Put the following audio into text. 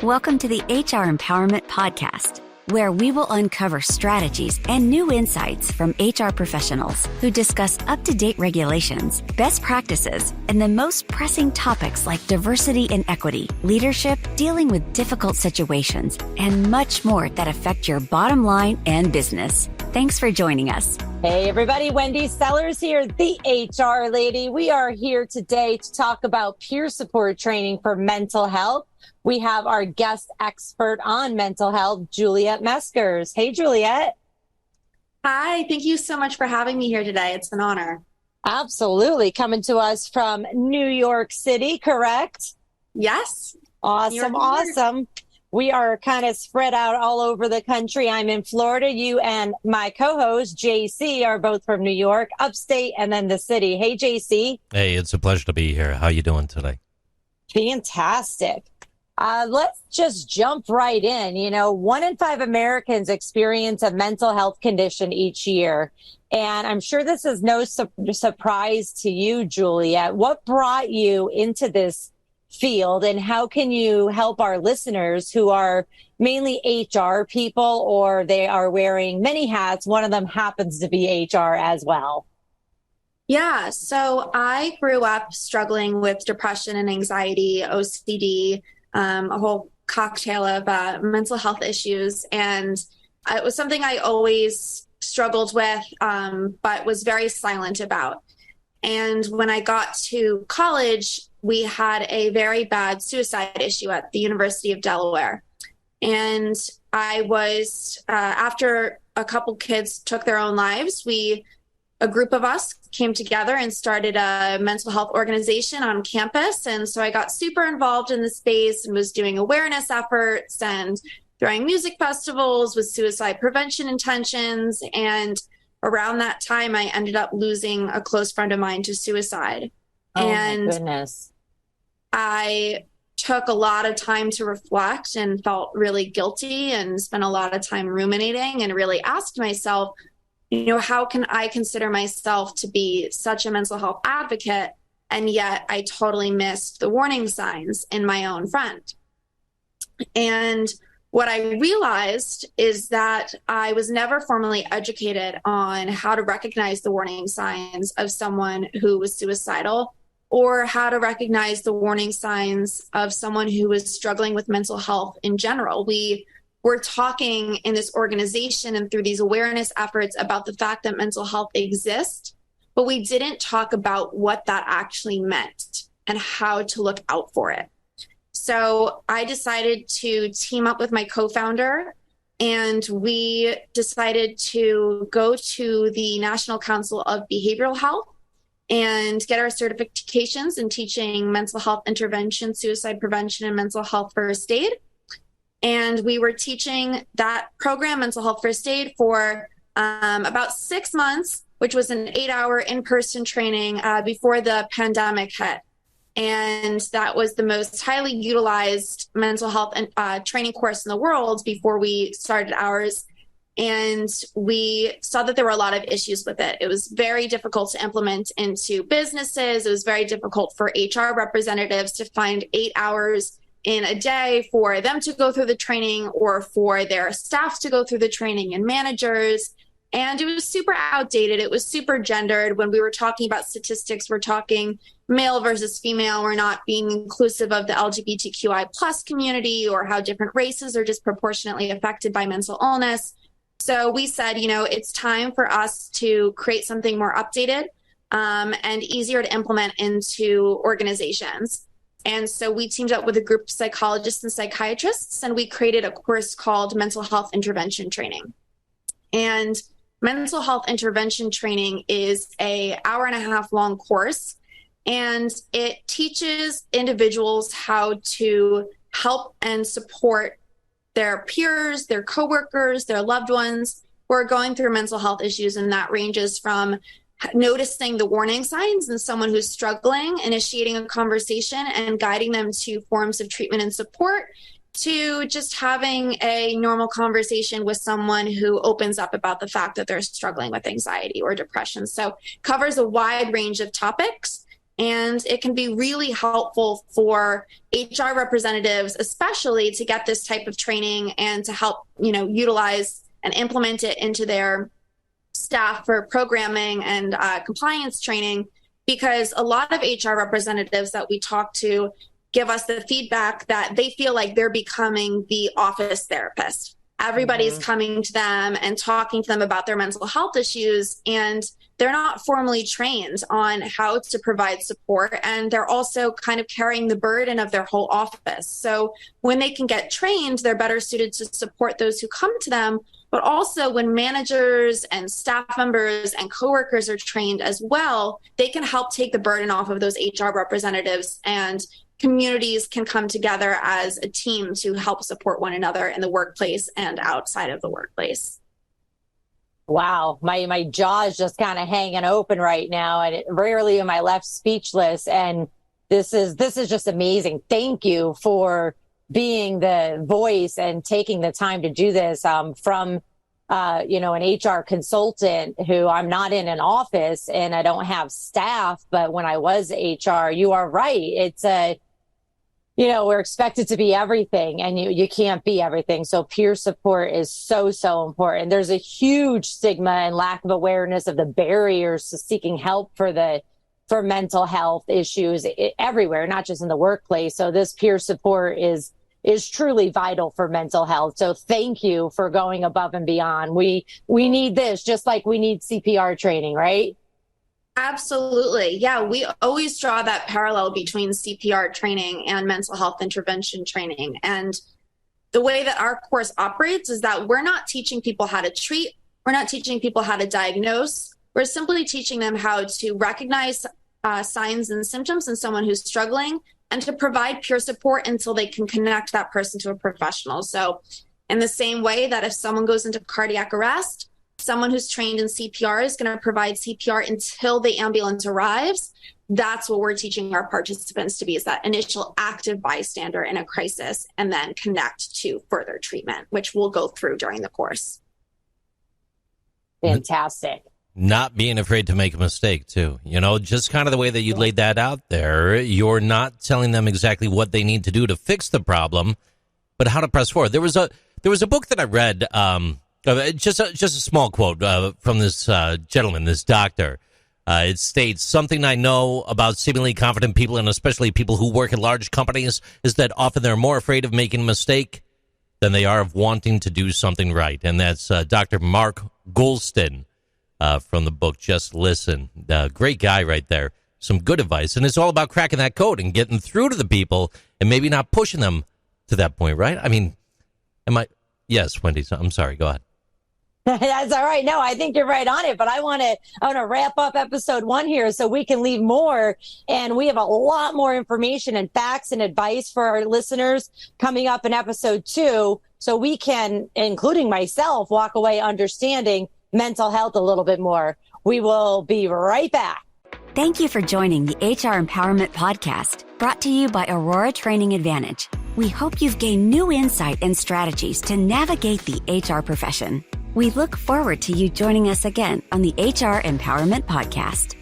Welcome to the HR Empowerment Podcast, where we will uncover strategies and new insights from HR professionals who discuss up-to-date regulations, best practices, and the most pressing topics like diversity and equity, leadership, dealing with difficult situations, and much more that affect your bottom line and business. Thanks for joining us. Hey everybody, Wendy Sellers here, the HR lady. We are here today to talk about peer support training for mental health. We have our guest expert on mental health, Juliet Meskers. Hey, Juliet. Hi, thank you so much for having me here today. It's an honor. Absolutely. Coming to us from New York City, correct? Yes. Awesome. We are kind of spread out all over the country. I'm in Florida. You and my co-host, JC, are both from New York, upstate, and then the city. Hey, JC. Hey, it's a pleasure to be here. How you doing today? Fantastic. Let's just jump right in. 1 in 5 Americans experience a mental health condition each year. And I'm sure this is no surprise to you, Juliet. What brought you into this field, and how can you help our listeners who are mainly HR people, or they are wearing many hats? One of them happens to be HR as well. Yeah, so I grew up struggling with depression and anxiety, OCD, a whole cocktail of mental health issues. And it was something I always struggled with, but was very silent about. And when I got to college, we had a very bad suicide issue at the University of Delaware. And I was, after a couple kids took their own lives, a group of us came together and started a mental health organization on campus. And so I got super involved in the space and was doing awareness efforts and throwing music festivals with suicide prevention intentions. And around that time, I ended up losing a close friend of mine to suicide. Oh, my goodness. I took a lot of time to reflect and felt really guilty and spent a lot of time ruminating and really asked myself, how can I consider myself to be such a mental health advocate, and yet I totally missed the warning signs in my own friend? And what I realized is that I was never formally educated on how to recognize the warning signs of someone who was suicidal, or how to recognize the warning signs of someone who was struggling with mental health in general. We're talking in this organization and through these awareness efforts about the fact that mental health exists, but we didn't talk about what that actually meant and how to look out for it. So I decided to team up with my co-founder, and we decided to go to the National Council of Behavioral Health and get our certifications in teaching mental health intervention, suicide prevention, and mental health first aid. And we were teaching that program, Mental Health First Aid, for about 6 months, which was an 8-hour in-person training before the pandemic hit. And that was the most highly utilized mental health training course in the world before we started ours. And we saw that there were a lot of issues with it. It was very difficult to implement into businesses. It was very difficult for HR representatives to find 8 hours in a day for them to go through the training, or for their staff to go through the training, and managers. And it was super outdated. It was super gendered. When we were talking about statistics, we're talking male versus female. We're not being inclusive of the LGBTQI plus community, or how different races are disproportionately affected by mental illness. So we said, it's time for us to create something more updated and easier to implement into organizations. And so we teamed up with a group of psychologists and psychiatrists, and we created a course called Mental Health Intervention Training. And Mental Health Intervention Training is an 1.5-hour long course, and it teaches individuals how to help and support their peers, their coworkers, their loved ones who are going through mental health issues. And that ranges from noticing the warning signs in someone who's struggling, initiating a conversation and guiding them to forms of treatment and support, to just having a normal conversation with someone who opens up about the fact that they're struggling with anxiety or depression. So covers a wide range of topics. And it can be really helpful for HR representatives, especially to get this type of training and to help, utilize and implement it into their staff for programming and compliance training, because a lot of HR representatives that we talk to give us the feedback that they feel like they're becoming the office therapist. Everybody's coming to them and talking to them about their mental health issues, and they're not formally trained on how to provide support. And they're also kind of carrying the burden of their whole office. So when they can get trained, they're better suited to support those who come to them. But also when managers and staff members and coworkers are trained as well, they can help take the burden off of those HR representatives, and communities can come together as a team to help support one another in the workplace and outside of the workplace. Wow, my jaw is just kind of hanging open right now, and rarely am I left speechless. And this is just amazing. Thank you for being the voice and taking the time to do this. From an HR consultant who I'm not in an office and I don't have staff, but when I was HR, you are right. It's we're expected to be everything, and you can't be everything. So peer support is so, so important. There's a huge stigma and lack of awareness of the barriers to seeking help for mental health issues everywhere, not just in the workplace. So this peer support is truly vital for mental health. So thank you for going above and beyond. We need this just like we need CPR training, right? Absolutely. Yeah, we always draw that parallel between CPR training and mental health intervention training. And the way that our course operates is that we're not teaching people how to treat. We're not teaching people how to diagnose. We're simply teaching them how to recognize signs and symptoms in someone who's struggling, and to provide peer support until they can connect that person to a professional. So in the same way that if someone goes into cardiac arrest, someone who's trained in CPR is going to provide CPR until the ambulance arrives. That's what we're teaching our participants to be, is that initial active bystander in a crisis, and then connect to further treatment, which we'll go through during the course. Fantastic. Not being afraid to make a mistake, too. Just kind of the way that you laid that out there. You're not telling them exactly what they need to do to fix the problem, but how to press forward. There was a book that I read, just a small quote from this gentleman, this doctor. It states, "Something I know about seemingly confident people, and especially people who work at large companies, is that often they're more afraid of making a mistake than they are of wanting to do something right." And that's Dr. Mark Goulston from the book Just Listen. Great guy right there. Some good advice. And it's all about cracking that code and getting through to the people and maybe not pushing them to that point, right? I mean, yes, Wendy, I'm sorry. Go ahead. That's all right. No, I think you're right on it, but I want to wrap up episode 1 here so we can leave more. And we have a lot more information and facts and advice for our listeners coming up in episode 2. So we can, including myself, walk away understanding mental health a little bit more. We will be right back. Thank you for joining the HR Empowerment Podcast, brought to you by Aurora Training Advantage. We hope you've gained new insight and strategies to navigate the HR profession. We look forward to you joining us again on the HR Empowerment Podcast.